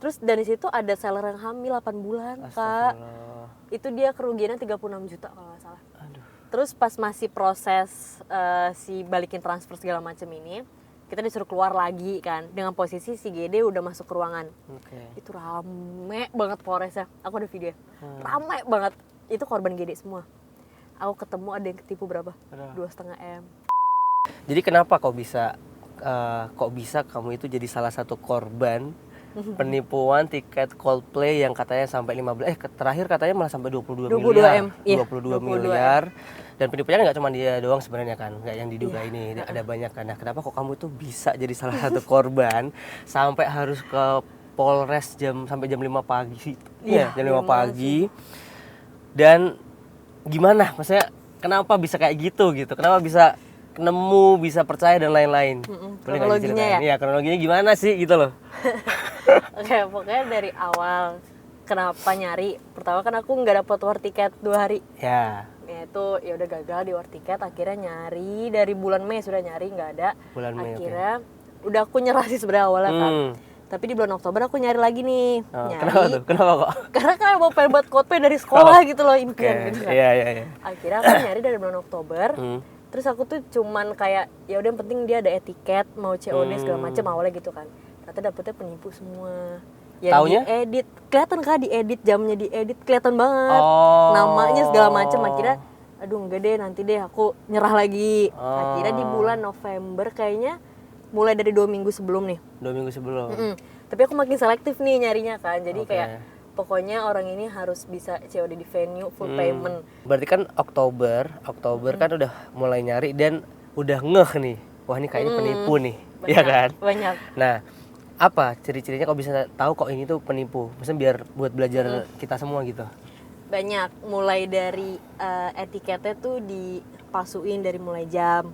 Terus dari situ ada seller yang hamil 8 bulan, Kak. Itu dia kerugiannya 36 juta kalau nggak salah. Aduh. Terus pas masih proses si balikin transfer segala macam ini, kita disuruh keluar lagi kan. Dengan posisi si GD udah masuk ke ruangan. Itu rame banget Polresnya. Aku ada video. Rame banget. Itu korban GD semua. Aku ketemu ada yang ketipu berapa? 2,5 M. Jadi kenapa kok bisa kamu itu jadi salah satu korban penipuan tiket Coldplay yang katanya sampai 15 terakhir katanya malah sampai 22 miliar. 22 miliar. Dan penipuannya nggak cuma dia doang sebenarnya kan, nggak yang diduga ini, ada banyak kan. Nah, kenapa kok kamu itu bisa jadi salah satu korban sampai harus ke Polres sampai jam 5 pagi? Iya, jam 5 pagi. Dan gimana? Maksudnya kenapa bisa kayak gitu? Kenapa bisa nemu, bisa percaya dan lain-lain? Kronologinya ya? Iya, kronologinya gimana sih gitu loh. Oke, pokoknya dari awal kenapa nyari, pertama kan aku nggak dapet war tiket 2 hari. Ya itu ya udah gagal di war tiket, akhirnya nyari dari bulan Mei sudah nyari nggak ada. Bulan Mei, akhirnya udah aku nyerah sih sebenarnya awalnya kan. Tapi di bulan Oktober aku nyari lagi nih. Kenapa kok? Karena kan mau pengen buat Coldplay dari sekolah gitu loh, impian gitu kan. Iya. Akhirnya aku nyari dari bulan Oktober. Terus aku tuh cuman kayak ya udah yang penting dia ada etiket, mau COD segala macam awalnya gitu kan. Ternyata dapetnya penipu semua. Yang taunya? Diedit, kelihatan kan diedit, jamnya diedit, kelihatan banget. Namanya segala macam. Akhirnya aduh enggak deh, nanti deh aku nyerah lagi. Akhirnya di bulan November kayaknya mulai dari 2 minggu sebelum nih. 2 minggu sebelum. Tapi aku makin selektif nih nyarinya kan. Jadi kayak pokoknya orang ini harus bisa COD di venue, full payment. Berarti kan Oktober kan udah mulai nyari dan udah ngeh nih. Wah, ini kayaknya penipu nih. Iya kan? Banyak. Nah, apa ciri-cirinya kok bisa tahu kok ini tuh penipu? Maksudnya biar buat belajar kita semua gitu. Banyak, mulai dari etiketnya tuh dipalsuin dari mulai jam.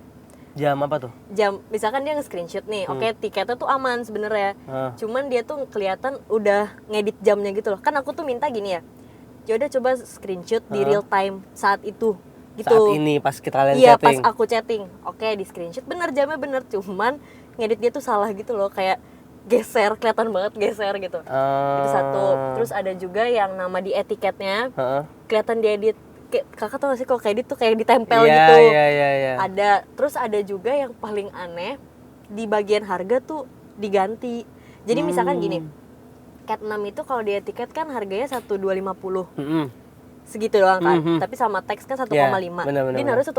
Jam apa tuh? Jam, misalkan dia nge-screenshot nih, oke, tiketnya tuh aman sebenarnya. Cuman dia tuh kelihatan udah ngedit jamnya gitu loh. Kan aku tuh minta gini ya. Ya udah coba screenshot di real time saat itu. Gitu. Saat ini pas kita chatting. Iya, pas aku chatting. Oke, di screenshot bener jamnya bener, cuman ngedit dia tuh salah gitu loh, kayak geser, kelihatan banget geser gitu. Itu satu. Terus ada juga yang nama di etiketnya kelihatan diedit. Kakak tau gak sih kalau kayak tuh kayak ditempel gitu. Iya. Ada. Terus ada juga yang paling aneh, di bagian harga tuh diganti. Jadi misalkan gini, Cat 6 itu kalau di etiket kan harganya 1.250. Segitu doang kan. Tapi sama teks kan 1,5. Dia naruh 1,5.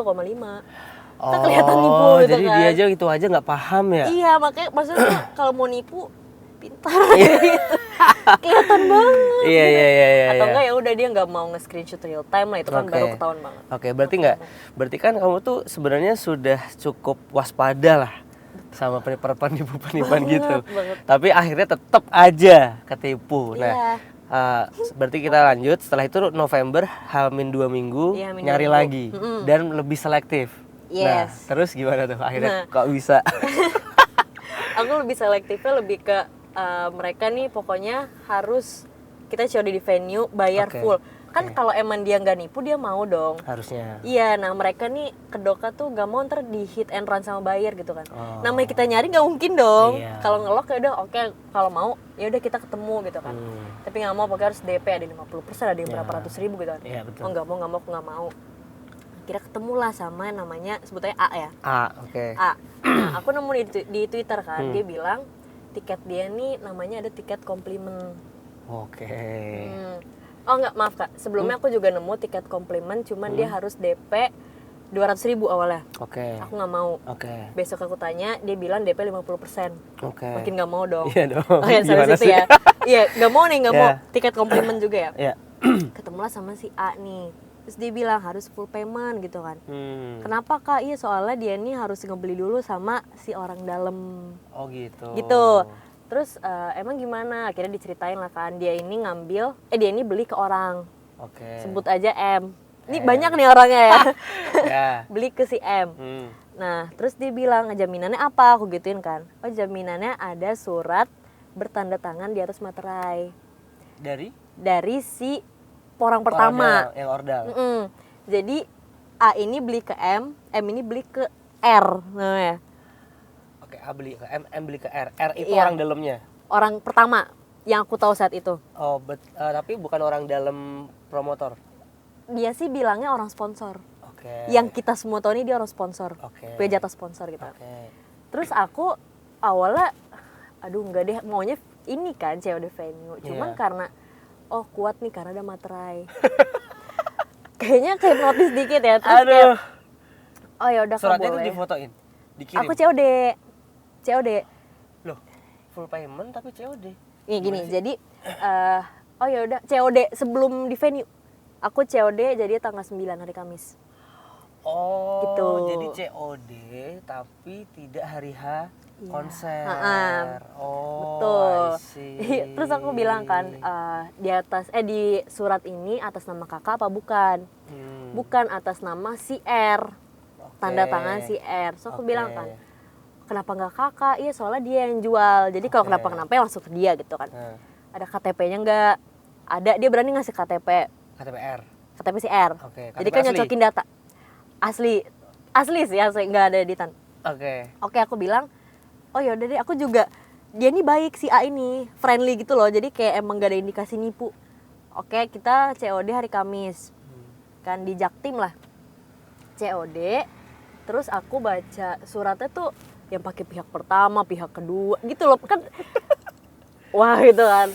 Kan kelihatan nipu gitu jadi kan. dia aja gitu aja nggak paham ya? Iya, makanya maksudnya tuh kalau mau nipu pintar gitu. Kelihatan banget. Iya. Atau enggak ya udah dia nggak mau nge-screenshot real time lah, itu kan baru ketahuan banget. Oke, berarti kan kamu tuh sebenarnya sudah cukup waspada lah sama penipuan gitu. Tapi akhirnya tetap aja ketipu. Nah, berarti kita lanjut setelah itu November H-2 minggu nyari lagi dan lebih selektif. Nah, terus gimana tuh akhirnya kok bisa? Aku lebih selektifnya lebih ke mereka nih pokoknya harus kita COD di venue, bayar full. Kan kalau emang dia nggak nipu dia mau dong. Harusnya. Iya, nah mereka nih kedoka tuh nggak mau ntar di hit and run sama bayar gitu kan. Namanya kita nyari nggak mungkin dong. Kalau ngelok ya udah oke, kalau mau ya udah kita ketemu gitu kan. Tapi nggak mau, pokoknya harus DP, ada 50%, ada yang berapa ratus ribu gitu kan. Iya, betul. Oh nggak mau, aku nggak mau. Kira ketemulah sama namanya sebutnya A ya. A. Nah, aku nemu di Twitter kan, dia bilang tiket dia nih namanya ada tiket komplimen. Oh enggak, maaf Kak, sebelumnya aku juga nemu tiket komplimen, cuman dia harus DP 200.000 awalnya. Aku nggak mau. Besok aku tanya, dia bilang DP 50%. Makin nggak mau dong. Iya dong. Sampai situ ya. Iya, nggak mau nih, nggak mau tiket komplimen juga ya. Ketemulah sama si A nih. Terus dia bilang harus full payment gitu kan. Kenapa Kak? Iya soalnya dia nih harus ngebeli dulu sama si orang dalam. Oh gitu. Gitu. Terus emang gimana? Akhirnya diceritain lah kan, dia ini beli ke orang. Sebut aja M. Ini banyak nih orangnya ya. Beli ke si M. Nah, terus dia bilang, jaminannya apa? Aku gituin kan. Oh, jaminannya ada surat bertanda tangan di atas materai. Dari si orang pertama. Yang ordal. Jadi A ini beli ke M ini beli ke R namanya. A beli ke M beli ke R. R itu orang dalamnya. Orang pertama. yang aku tahu saat itu. Tapi bukan orang dalam promotor. Dia sih bilangnya orang sponsor. Oke. Yang kita semua tahu ini dia orang sponsor. Oke. Punya jatah sponsor gitu. Oke. Terus aku awalnya aduh enggak deh, maunya ini kan COD venue. Cuman karena kuat nih karena ada materai. Kayaknya kayak notis dikit ya. Terus kayak ya udah Kak, suratnya boleh. itu difotoin, dikirim. Aku COD. Loh, full payment tapi COD. Iya gini, jadi ya udah COD sebelum di venue. Aku COD jadi tanggal 9 hari Kamis. Oh, gitu. Jadi COD tapi tidak hari H konser. Betul. Terus aku bilang kan di atas di surat ini atas nama kakak apa bukan? Bukan atas nama si R. Tanda tangan si R. So aku bilang kan, kenapa nggak kakak? Iya soalnya dia yang jual. Jadi kalau kenapa ya langsung ke dia gitu kan. Ada KTP-nya nggak? Ada, dia berani ngasih KTP. KTP si R. Jadi kan nyocokin data. Asli sih, nggak ada editan. Oke, aku bilang, yaudah deh, aku juga, dia nih baik si A ini, friendly gitu loh, jadi kayak emang gak ada indikasi nipu. Oke, kita COD hari Kamis, kan di Jaktim lah, COD, terus aku baca suratnya tuh yang pakai pihak pertama, pihak kedua, gitu loh, kan, wah gitu kan.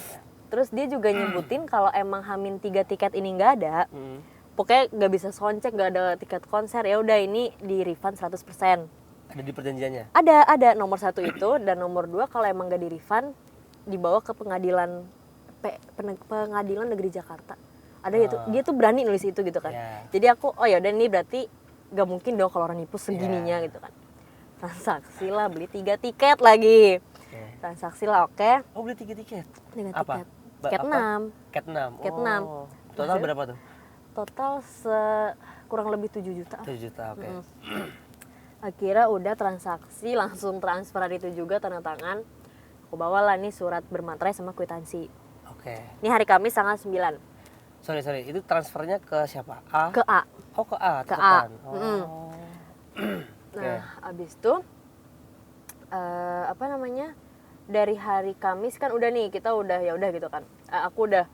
Terus dia juga nyebutin kalau emang H-3 tiket ini nggak ada, pokoknya nggak bisa soundcheck, nggak ada tiket konser, ya udah ini di refund 100%. Ada di perjanjiannya? Ada nomor 1 itu, dan nomor 2 kalau emang nggak di refund dibawa ke pengadilan negeri Jakarta. Ada itu, dia tuh berani nulis itu gitu kan. Jadi aku yaudah ini berarti nggak mungkin dong kalau orang nipu segininya gitu kan. Transaksi lah, beli 3 tiket lagi. Transaksi lah, oke. Beli 3 tiket? 3 apa? tiket. Tiket 6. Tiket 6. Total berapa tuh? Total kurang lebih 7 juta. 7 juta, oke. Akhirnya udah transaksi, langsung transfer hari itu juga, tanda tangan. Aku bawalah nih surat bermaterai sama kwitansi. Ini hari Kamis tanggal 9. Sorry, itu transfernya ke siapa? A? Ke A. Ke A? Ke A. Nah, abis itu dari hari Kamis kan udah nih, kita udah ya udah gitu kan. Aku udah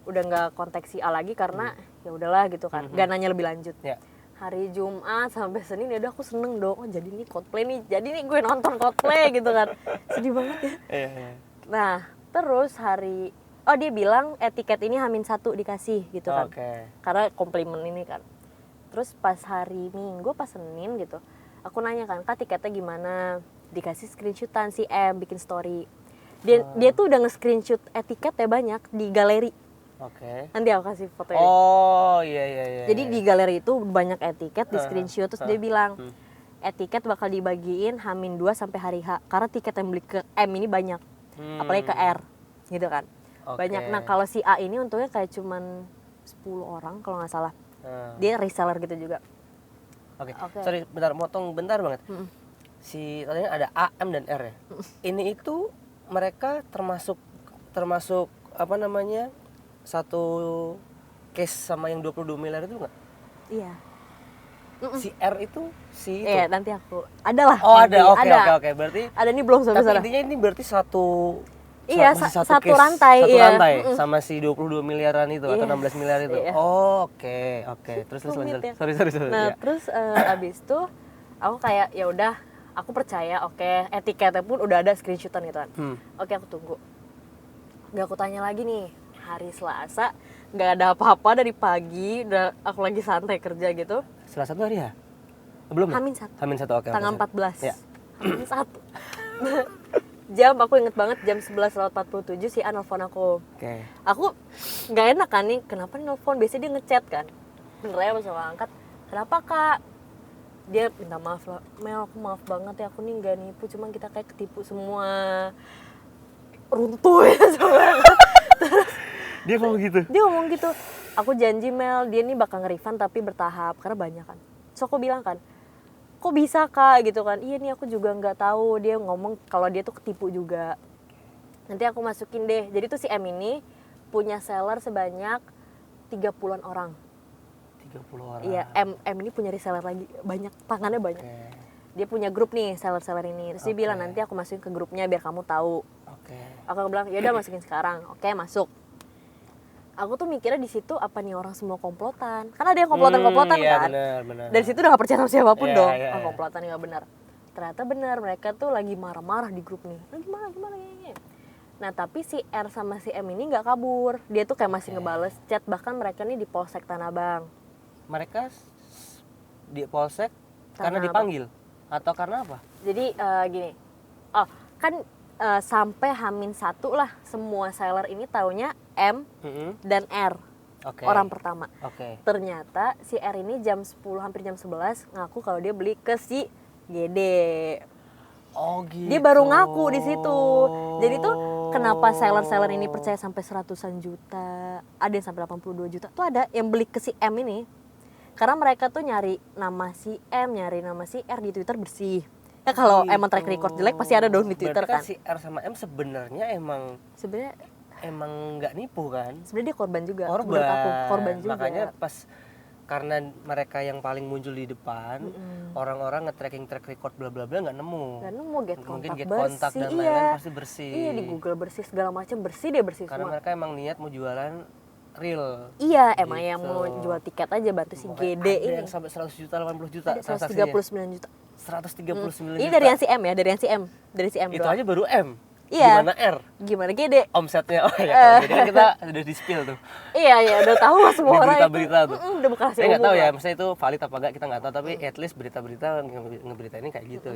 nggak kontak si A lagi karena ya udahlah gitu kan, nggak nanya lebih lanjut. Hari Jumat sampai Senin ya udah aku seneng dong, jadi nih Coldplay nih, jadi nih gue nonton Coldplay gitu kan, sedih banget ya. Nah terus dia bilang tiket ini H-1 dikasih gitu kan, karena komplimen ini kan. Terus pas hari Minggu pas Senin gitu, aku nanya kan, Kak tiketnya gimana? Dikasih screenshotan si M bikin story. Dia tuh udah nge-screenshot tiketnya banyak di galeri. Nanti aku kasih fotonya. Iya. Jadi di galeri itu banyak etiket di screenshot, terus dia bilang etiket bakal dibagiin H-2 sampai hari H, karena tiket yang beli ke M ini banyak, apalagi ke R gitu kan. Banyak. Nah kalau si A ini untungnya kayak cuman 10 orang kalau nggak salah. Dia reseller gitu juga. Sorry, bentar banget. Tadinya ada A, M dan R ya. Ini itu mereka termasuk apa namanya, satu case sama yang 22 miliar itu nggak? Iya. Si R itu itu. Iya, nanti aku adalah. Ada. Oke. Berarti ada nih belum sampai sana. Tapi intinya ini berarti satu satu rantai. Rantai sama si 22 miliaran itu atau 16 miliar itu. Iya. Oke. Terus lanjut. Ya. Sorry. Nah, terus abis itu aku kayak ya udah, aku percaya, etiketnya pun udah ada screenshotan gitu kan. Aku tunggu. Gak aku tanya lagi nih, hari Selasa nggak ada apa-apa dari pagi, udah aku lagi santai kerja gitu. Selasa tuh hari ya? Belum? H-1, oke. Tanggal 14. Ya. H-1. Jam, aku inget banget jam 11.47 si A nelfon aku. Aku nggak enak kan nih, kenapa nih nelfon? Biasanya dia ngechat kan. Bener ya, pas aku angkat, kenapa Kak? Dia minta maaf lah, Mel aku maaf banget ya, aku nih nggak nipu, cuman kita kayak ketipu semua, runtuh ya semua. Terus Dia ngomong gitu? Aku janji Mel, dia nih bakal nge-refund tapi bertahap, karena banyak kan. So aku bilang kan, kok bisa Kak gitu kan, iya nih aku juga nggak tahu. Dia ngomong kalau dia tuh ketipu juga. Nanti aku masukin deh. Jadi tuh si M ini punya seller sebanyak 30-an orang. 30 orang? Iya, M ini punya reseller lagi, banyak, tangannya banyak. Dia punya grup nih seller-seller ini. Terus dia bilang nanti aku masukin ke grupnya biar kamu tahu. Aku bilang ya udah masukin sekarang. Oke, masuk. Aku tuh mikirnya di situ apa nih orang semua komplotan, karena ada yang komplotan kan. Bener. Dari situ udah gak percaya sama siapapun dong. Iya. Komplotan nggak benar. Ternyata benar, mereka tuh lagi marah-marah di grup nih. Gimana. Nah tapi si R sama si M ini nggak kabur, dia tuh kayak masih ngebales chat, bahkan mereka nih di Polsek Tanah Abang. Mereka di Polsek karena dipanggil atau karena apa? Jadi gini, kan sampai H-1 lah semua seller ini taunya M dan R. Orang pertama. Ternyata si R ini jam 10 hampir jam 11 ngaku kalau dia beli ke si GD. Oh gitu. Dia baru ngaku di situ. Jadi tuh kenapa seller-seller ini percaya sampai 100-an juta, ada yang sampai 82 juta. Tuh ada yang beli ke si M ini. Karena mereka tuh nyari nama si M, nyari nama si R di Twitter bersih. Ya kalau emang track record jelek pasti ada dong di Twitter. Berarti kan. Si R sama M sebenarnya emang nggak nipu kan? Sebenarnya dia korban juga. Korban juga. Makanya pas karena mereka yang paling muncul di depan, orang-orang nge-tracking track record bla bla bla nggak nemu. Mungkin get kontak dan lain-lain pasti bersih. Iya, di Google bersih segala macam bersih karena semua. Karena mereka emang niat mau jualan real. Iya, emang yang mau jual tiket aja bantu si GD ini. Ada yang sampai 100 juta, 80 juta. Ada 139 juta. 139 juta. Ini dari yang si M ya, dari si M. Itu doang. aja baru M. Iya. Gimana R? Gimana GD? Omsetnya. Kalau GD kan kita udah di-spill tuh. Iya, udah tahu lah semua orang. Berita-berita tuh. Udah bekas. Saya nggak tahu ya, maksudnya itu valid apa enggak kita nggak tahu, tapi at least berita-berita ngeberitainnya kayak gitu.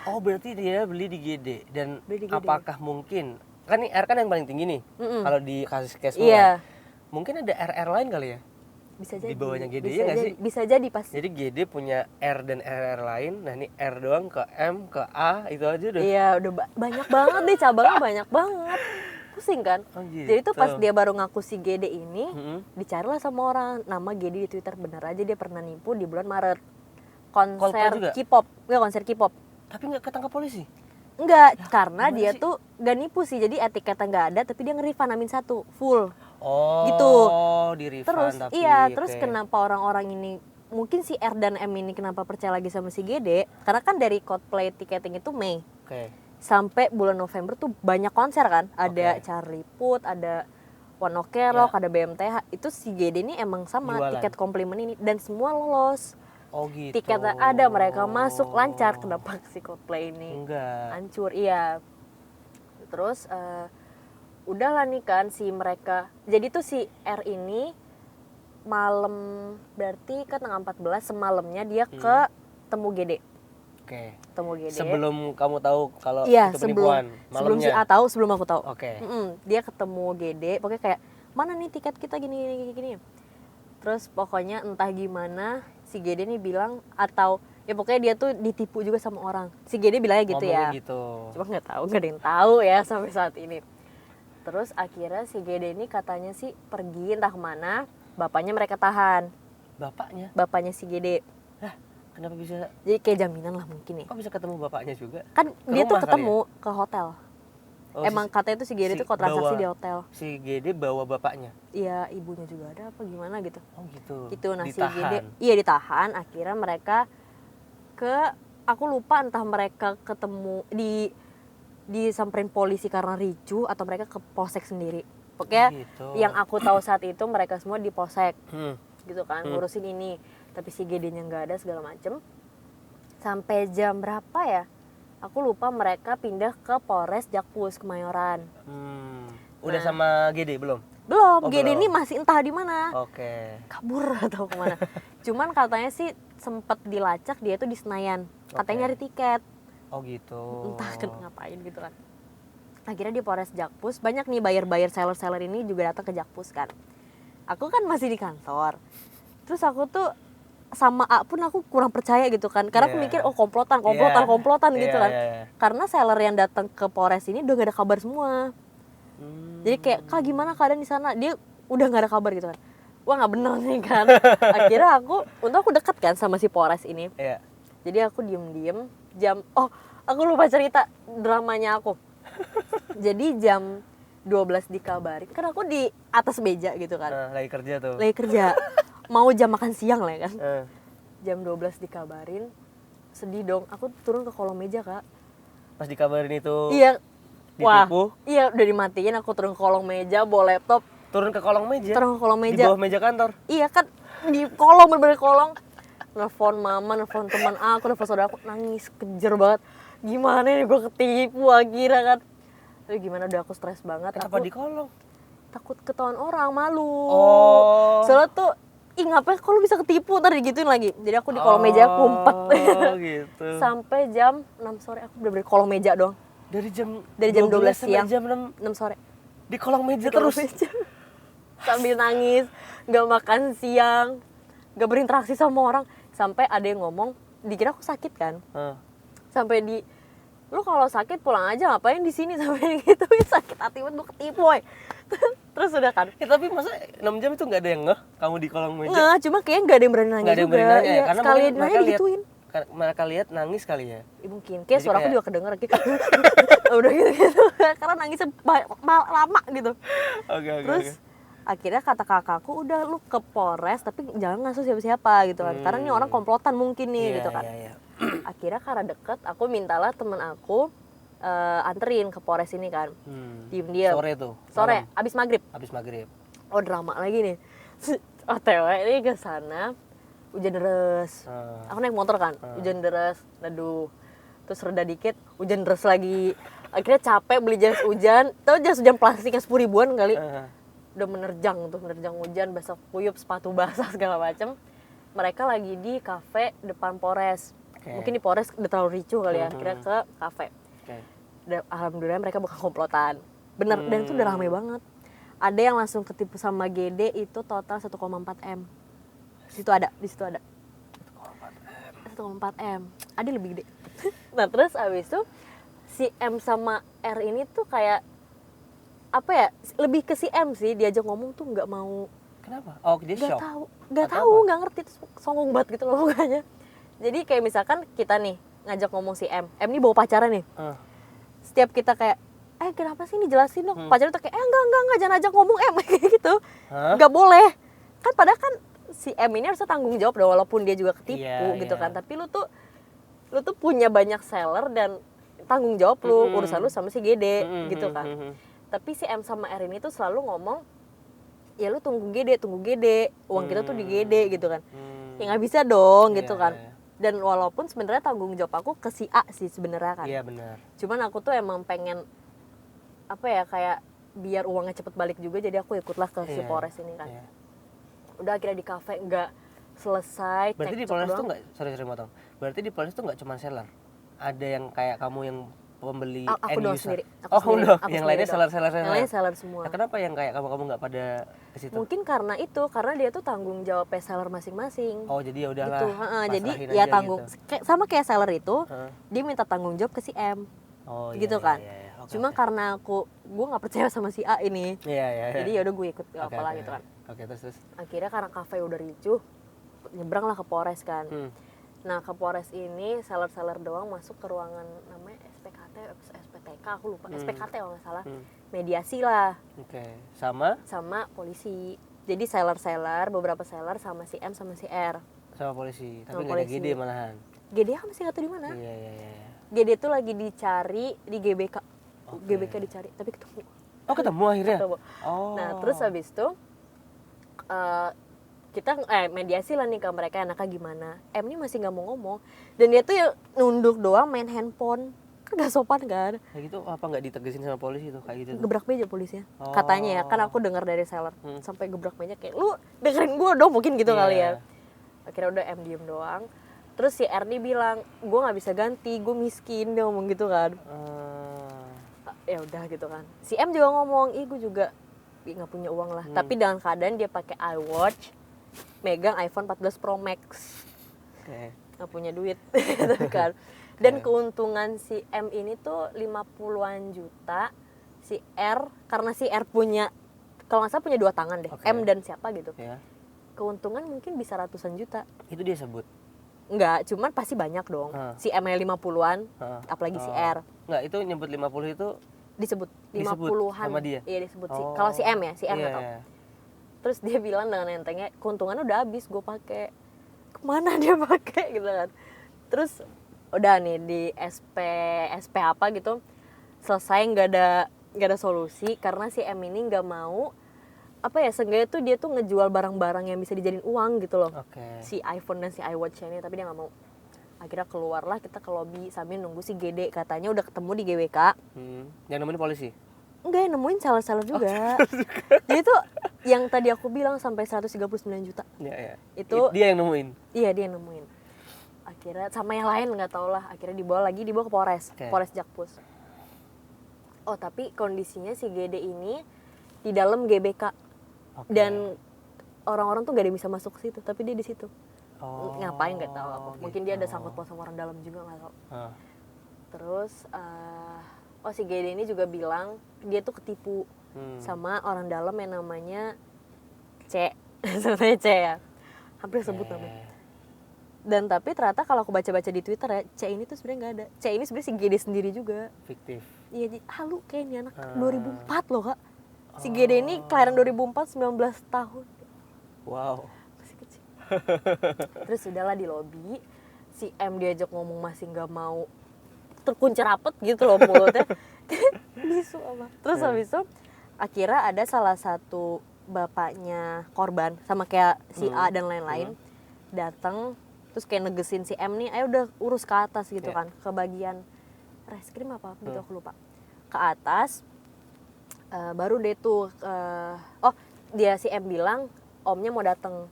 Oh, berarti dia beli di GD dan apakah mungkin kan nih R kan yang paling tinggi nih. Kalau di kasus case iya. Mungkin ada RR lain kali ya? Bisa jadi. Di bawahnya GD ya nggak sih? Bisa jadi pasti. Jadi GD punya R dan RR lain, nah ini R doang ke M, ke A, itu aja udah. Iya, udah banyak banget deh, cabangnya banyak banget. Pusing kan? Oh, gitu. Jadi tuh pas dia baru ngaku si GD ini, dicarilah sama orang, nama GD di Twitter, bener aja dia pernah nipu di bulan Maret. Konser K-pop, konser K-pop. Tapi nggak ketangkap polisi? Enggak, karena dia tuh gak nipu sih, jadi etiketnya nggak ada, tapi dia nge-refund Amin 1, full. Oh, gitu. Di-refund terus, tapi. Terus kenapa orang-orang ini, mungkin si R dan M ini kenapa percaya lagi sama si GD? Karena kan dari Coldplay ticketing itu Mei. Sampai bulan November tuh banyak konser kan, ada Charlie Puth, ada One Ok Rock, ada BMTH. Itu si GD ini emang sama jualan tiket komplimen ini dan semua lolos. Oh gitu. Tiketnya ada, mereka masuk lancar. Kenapa si Coldplay ini hancur? Iya. Terus udahlah nih kan si mereka. Jadi tuh si R ini malam, berarti kan tanggal 14 semalamnya dia ketemu GD. Ketemu GD. Sebelum kamu tahu kalau itu penipuan. Sebelum si A tahu, sebelum aku tahu. Dia ketemu GD, pokoknya kayak mana nih tiket kita gini. Terus pokoknya entah gimana si GD nih bilang, atau ya pokoknya dia tuh ditipu juga sama orang. Si GD bilangnya gitu ya. Cuma nggak tahu, nggak ada yang tahu ya sampai saat ini. Terus akhirnya si GD ini katanya sih pergi entah kemana, bapaknya mereka tahan. Bapaknya si GD. Kenapa bisa? Jadi kayak jaminan lah mungkin ya. Kok bisa ketemu bapaknya juga? Kan dia tuh ketemu ke hotel. Emang katanya tuh si GD tuh kok transaksi di hotel. Si GD bawa bapaknya? Iya, ibunya juga ada apa gimana gitu. Oh gitu. Gitu, nah si GD, iya ditahan. Akhirnya mereka aku lupa entah mereka ketemu disamperin polisi karena ricuh atau mereka ke polsek sendiri. Pokoknya yang aku tahu saat itu mereka semua di polsek. Gitu kan, ngurusin ini. Tapi si GD-nya nggak ada segala macem. Sampai jam berapa ya? Aku lupa, mereka pindah ke Polres Jakpus Kemayoran. Udah sama GD belum? Belum, GD ini masih entah di mana. Kabur atau kemana. Cuman katanya sih sempet dilacak dia tuh di Senayan. Katanya nyari tiket. Oh gitu. Entah ngapain gitu kan. Akhirnya di Polres Jakpus banyak nih buyer seller ini juga datang ke Jakpus kan. Aku kan masih di kantor. Terus aku tuh sama A pun aku kurang percaya gitu kan, karena aku mikir komplotan gitu kan. Karena seller yang datang ke Polres ini udah gak ada kabar semua. Jadi kayak, Kak gimana keadaan di sana? Dia udah gak ada kabar gitu kan. Wah nggak bener nih kan. Akhirnya aku deket kan sama si Polres ini. Jadi aku diem aku lupa cerita dramanya aku. Jadi jam 12 dikabarin, kan aku di atas meja gitu kan. Lagi kerja. Mau jam makan siang lah kan. Jam 12 dikabarin, sedih dong. Aku turun ke kolong meja, Kak. Pas dikabarin itu? Iya, Ditipu. Wah, iya udah dimatiin, aku turun ke kolong meja, bawa laptop. Turun ke kolong meja? Turun ke kolong meja. Di bawah meja kantor? Iya kan, di kolong, bener-bener kolong. Nelfon mama, nelfon teman aku, nelfon saudara aku, nangis, kejer banget. Gimana nih gue ketipu akhirnya kan. Aduh gimana, udah aku stres banget. Kenapa aku di kolong? takut ketahuan orang, malu. Oh. Soalnya tuh, ngapain kok lu bisa ketipu, ntar digituin lagi. Jadi aku di kolong meja kumpet. Oh gitu. Sampai jam 6 sore aku bener-bener kolong meja doang. Dari jam 12 siang jam 6 sore. di kolong meja Di kolong terus. meja. Sambil nangis, gak makan siang, gak berinteraksi sama orang. Sampai ada yang ngomong, dikira aku sakit kan. Sampai lu kalau sakit pulang aja, ngapain di sini, sampai gitu. Sakit hati banget, gue ketipu woy. Terus udah kan. Ya, tapi masa 6 jam itu nggak ada yang ngeh kamu di kolong meja? Nggak, cuma kayaknya nggak ada yang berani nanya Nggak ada yang juga. berani nanya, Iya, karena sekali mungkin nanya digituin. Mereka lihat nangis kali ya. Mungkin, kayak suara aku kayak- juga kedenger gitu. Udah gitu, karena nangisnya lama gitu. Oke. Terus akhirnya kata kakakku, udah lu ke Polres tapi jangan ngasuh siapa-siapa gitu kan. Karena ini orang komplotan mungkin nih gitu kan. Iya. Akhirnya karena deket, aku mintalah temen aku anterin ke Polres ini kan. Diem-diem. Sore tuh. Sore, malam. abis maghrib. Abis maghrib. Oh drama lagi nih. OTW ini ke sana, hujan deras. Aku naik motor kan, hujan deras, neduh. Terus reda dikit, hujan deras lagi. Akhirnya capek beli jas hujan. Tahu jas hujan plastik yang 10 ribuan kali. Udah menerjang hujan, basah kuyup, sepatu basah segala macem. Mereka lagi di kafe depan Polres. Mungkin di Polres udah terlalu ricuh kali ya. Akhirnya ke kafe. Dan alhamdulillah mereka bukan komplotan. Bener, dan itu udah rame banget. Ada yang langsung ketipu sama GD itu total 1,4 M. Di situ ada. 1,4 M. Ada lebih gede. Nah terus abis itu si M sama R ini tuh kayak apa ya? Lebih ke si M sih, diajak ngomong tuh nggak mau. Kenapa? Oh dia shock? Nggak tahu, nggak ngerti, terus songong banget gitu loh mukanya. Jadi kayak misalkan kita nih ngajak ngomong si M ini bawa pacaran nih. Setiap kita kayak, kenapa sih ini jelasin dong. Pacarnya tuh kayak, enggak, jangan ajak ngomong M kayak gitu. Nggak boleh. Kan padahal kan si M ini harusnya tanggung jawab dong, walaupun dia juga ketipu gitu kan. Tapi lu tuh punya banyak seller dan tanggung jawab lu, urusan lu sama si GD gitu kan. Tapi si M sama R ini tuh selalu ngomong, ya lu tunggu GD, uang kita tuh di GD gitu kan. Ya nggak bisa dong gitu kan. Dan walaupun sebenarnya tanggung jawab aku ke si A sih sebenarnya kan. Iya benar. Cuman aku tuh emang pengen apa ya, kayak biar uangnya cepet balik juga, jadi aku ikutlah ke si Polres ini kan. Udah akhirnya di kafe nggak selesai. Berarti di Polres tuh nggak, sorry motong. Berarti di Polres tuh nggak cuma seller. Ada yang kayak kamu yang pembeli aku end doang user. sendiri. Yang lainnya seller. Yang lainnya seller semua. Nah, kenapa yang kayak kamu nggak pada ke situ? Mungkin karena dia tuh tanggung jawab seller masing-masing. Oh jadi ya udahlah. Gitu. Jadi ya tanggung gitu. Sama kayak seller itu, dia minta tanggung jawab ke si M. Oh, gitu kan. Cuma karena gue nggak percaya sama si A ini. Iya. Jadi ya udah gue ikut apalah gitu kan. Oke, terus. Akhirnya karena kafe udah ricuh, nyebrang lah ke Polres kan. Nah ke Polres ini seller doang masuk ke ruangan namanya SPTK, aku lupa. SPKT kalau nggak salah. Mediasi lah. Oke. Sama polisi. Jadi beberapa seller sama si M sama si R. Sama polisi. Tapi nggak ada GD malahan. GD masih nggak tahu di mana. Iya. GD tuh lagi dicari di GBK. GBK dicari, tapi ketemu. Oh ketemu akhirnya? Ketemu. Oh. Nah terus habis itu kita mediasi lah nih ke mereka, enaknya gimana. M ini masih nggak mau ngomong, dan dia tuh ya nunduk doang main handphone, kan gak sopan kan. Kayak gitu apa nggak ditegesin sama polisi tuh kayak gitu? Gebrak meja polisinya, katanya ya, kan aku dengar dari seller sampai gebrak meja kayak lu dengerin gue dong mungkin gitu kali ya. Akhirnya udah M diem doang. Terus si Erni bilang, gue nggak bisa ganti, gue miskin, dia ngomong gitu kan. Ya udah gitu kan. Si M juga ngomong, gue juga nggak punya uang lah. Tapi dengan keadaan dia pakai iWatch, megang iPhone 14 Pro Max, nggak punya duit, gitu kan. Dan keuntungan si M ini tuh 50-an juta. Si R, karena si R punya, kalau nggak salah punya 2 tangan deh, M dan siapa gitu. Keuntungan mungkin bisa ratusan juta. Itu dia sebut? Enggak, cuman pasti banyak dong. Si M 50-an, apalagi si R. Enggak, itu nyebut 50 itu disebut 50-an sama dia? Iya disebut sih. Kalau si M ya, si M atau. Terus dia bilang dengan entengnya, keuntungannya udah habis gue pakai. Kemana dia pakai gitu kan. Terus udah nih di SP apa gitu, selesai, nggak ada solusi karena si M ini nggak mau seenggaknya tuh dia tuh ngejual barang-barang yang bisa dijadiin uang gitu loh. Si iPhone dan si iWatch ini, tapi dia nggak mau. Akhirnya keluarlah kita ke lobby sambil nunggu si Gede, katanya udah ketemu di GWK. Yang nemuin polisi? Enggak, yang nemuin seller-seller juga. Jadi tuh yang tadi aku bilang sampai 139 juta. Ya. Itu dia yang nemuin? Iya, dia yang nemuin. Akhirnya sama yang lain nggak tau lah, akhirnya dibawa ke Polres, Polres Jakpus. Oh, tapi kondisinya si Gede ini di dalam GBK. Dan orang-orang tuh gak ada yang bisa masuk ke situ, tapi dia di situ. Ngapain nggak tahu aku. Mungkin dia ada sangkut paut sama orang dalam juga, nggak tahu. Terus si Gede ini juga bilang dia tuh ketipu sama orang dalam yang namanya C. Sebenarnya C ya. Hampir sebut namanya. Dan tapi ternyata kalau aku baca-baca di Twitter ya, C ini tuh sebenarnya nggak ada. C ini sebenarnya si Gede sendiri juga. Fiktif. Iya, halu kayak ini anak 2004 loh, Kak. Si Gede ini kelahiran 2004, 19 tahun. Wow. Masih kecil. Terus udahlah di lobi, si M diajak ngomong masih nggak mau, terkunci rapet gitu loh mulutnya. Bisu apa. Terus habis itu akhirnya ada salah satu bapaknya korban sama kayak si A dan lain-lain datang, terus kayak negesin si M nih, ayo udah urus ke atas gitu kan, ke bagian reskrim apa gitu aku lupa. Ke atas. Baru deh tuh dia si M bilang omnya mau datang.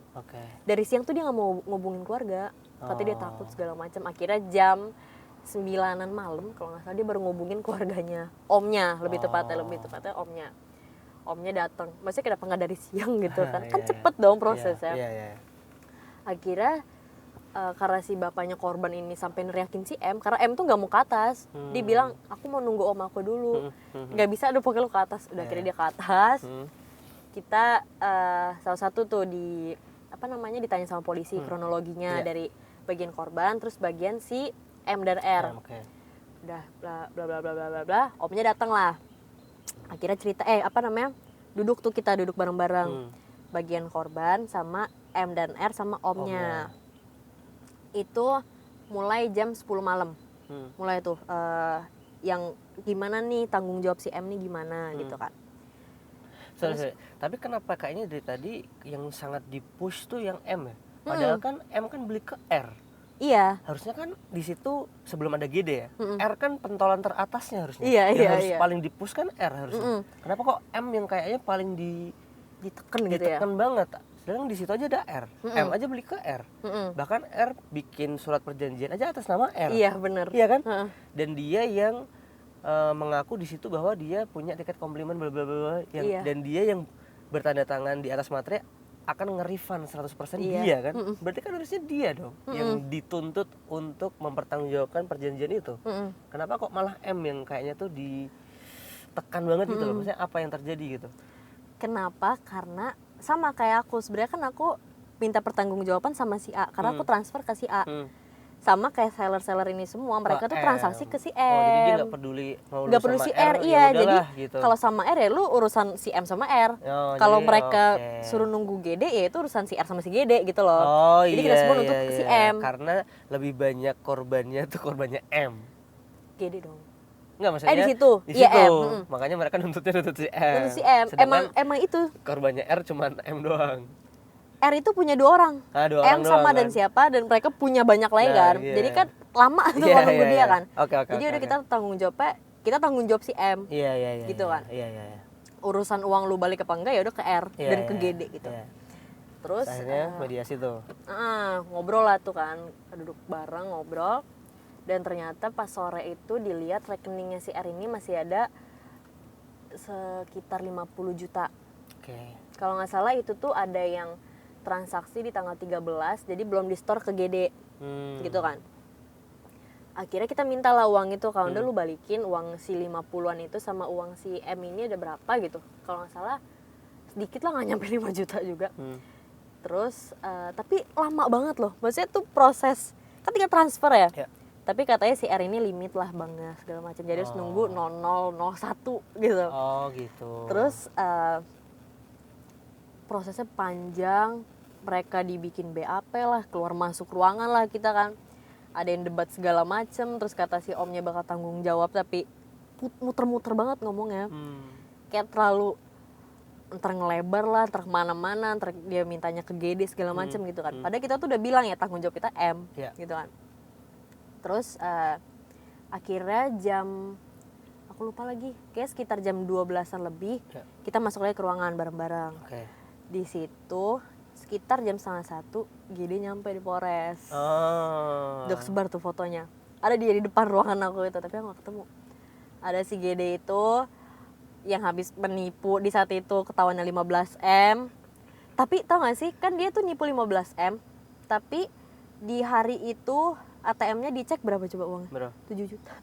Dari siang tuh dia nggak mau ngubungin keluarga, katanya dia takut segala macam. Akhirnya jam 9-an malam kalau nggak salah dia baru ngubungin keluarganya, omnya lebih tepatnya omnya datang. Maksudnya kenapa nggak dari siang gitu kan cepet dong prosesnya. Akhirnya karena si bapaknya korban ini sampai neriakin si M, karena M tuh nggak mau ke atas. Dia bilang aku mau nunggu om aku dulu, nggak bisa, udah pokoknya lu ke atas. Udah akhirnya dia ke atas. Kita salah satu tuh ditanya sama polisi kronologinya dari bagian korban, terus bagian si M dan R. Udah bla bla bla bla bla bla, omnya datang lah. Akhirnya cerita kita duduk bareng-bareng, bagian korban sama M dan R sama omnya. Itu mulai jam 10 malam. Mulai tuh yang gimana nih tanggung jawab si M nih gimana gitu kan. Sorry. Tapi kenapa kayaknya dari tadi yang sangat di-push tuh yang M ya? Padahal kan M kan beli ke R. Iya. Harusnya kan di situ sebelum ada GD ya. R kan pentolan teratasnya harusnya. Iya. Paling di-push kan R harusnya. Kenapa kok M yang kayaknya paling ditekan gitu ya? Ditekan banget. Sedangkan di situ aja ada R, M aja beli ke R, bahkan R bikin surat perjanjian aja atas nama R. Iya benar. Iya kan? Dan dia yang mengaku di situ bahwa dia punya tiket komplimen bla bla bla, dan dia yang bertanda tangan di atas materai akan nge-refund 100% dia kan? Berarti kan harusnya dia dong yang dituntut untuk mempertanggungjawabkan perjanjian itu. Kenapa kok malah M yang kayaknya tuh ditekan banget gitu loh? Maksudnya apa yang terjadi gitu? Kenapa? Karena sama kayak aku, sebenarnya kan aku minta pertanggungjawaban sama si A karena aku transfer ke si A. Sama kayak seller-seller ini semua, mereka tuh transaksi ke si M. Jadi dia nggak peduli si R, iya. Jadi gitu. Kalau sama R ya lu urusan si M sama R. Kalau mereka suruh nunggu GD ya itu urusan si R sama si GD gitu loh. Jadi kita semua nuntut si M. Karena lebih banyak korbannya tuh korbannya M. GD dong. Enggak, maksudnya di situ. Iya, M. Makanya mereka nuntut si M. Nuntut si M. Emang itu. Korbannya R cuman M doang. R itu punya 2 orang. M sama dan siapa, dan mereka punya banyak lagi kan. Jadi kan lama tuh kalau nunggu dia kan. Jadi udah kita tanggung jawab si M. Iya. Gitu kan. Iya. Urusan uang lu balik apa enggak ya udah ke R dan ke GD gitu. Terus akhirnya mediasi tuh. Ngobrol lah tuh kan. Duduk bareng ngobrol. Dan ternyata pas sore itu dilihat rekeningnya si R ini masih ada sekitar 50 juta. Kalau nggak salah itu tuh ada yang transaksi di tanggal 13, jadi belum di store ke GD. Gitu kan. Akhirnya kita minta lah uang itu, kalau udah lu balikin uang si 50-an itu sama uang si M ini ada berapa gitu. Kalau nggak salah sedikit lah, nggak nyampe 5 juta juga. Terus tapi lama banget loh. Maksudnya tuh proses kan tinggal transfer ya. Tapi katanya si R ini limit lah bangga segala macam. Jadi harus nunggu 0001 gitu. Gitu. Terus prosesnya panjang. Mereka dibikin BAP lah, keluar masuk ruangan lah kita kan. Ada yang debat segala macem. Terus kata si omnya bakal tanggung jawab, tapi muter-muter banget ngomongnya. Kayak terlalu ntar ngelebar lah, ntar kemana-mana, ntar dia mintanya ke GD segala macem gitu kan. Padahal kita tuh udah bilang ya tanggung jawab kita M gitu kan. Terus akhirnya jam, aku lupa lagi, kayak sekitar jam 12-an lebih kita masuk lagi ke ruangan bareng-bareng. Di situ sekitar jam 12:30 GD nyampe di Polres. Udah kesebar tuh fotonya. Ada dia di depan ruangan aku itu, tapi aku gak ketemu. Ada si GD itu yang habis menipu di saat itu ketahuannya 15M. Tapi tau gak sih, kan dia tuh nipu 15M, tapi di hari itu ATM-nya dicek berapa coba uangnya? Berapa? 7 juta.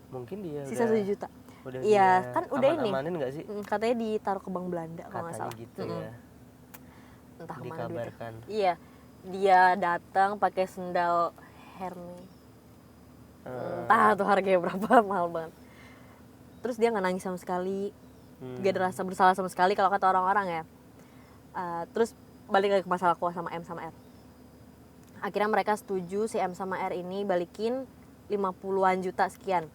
Mungkin dia sisa udah 7 juta. Udah iya, kan udah ini. Amanin gak sih? Katanya ditaruh ke bank Belanda kalau nggak salah. Gitu ya. Entah kemana dikabarkan. Iya, dia datang pakai sendal Hermes. Entah tuh harganya berapa, mahal banget. Terus dia nggak nangis sama sekali, gak ada rasa bersalah sama sekali kalau kata orang-orang ya. Terus balik lagi ke masalah aku sama M sama R. Akhirnya mereka setuju si M sama R ini balikin 50-an juta sekian.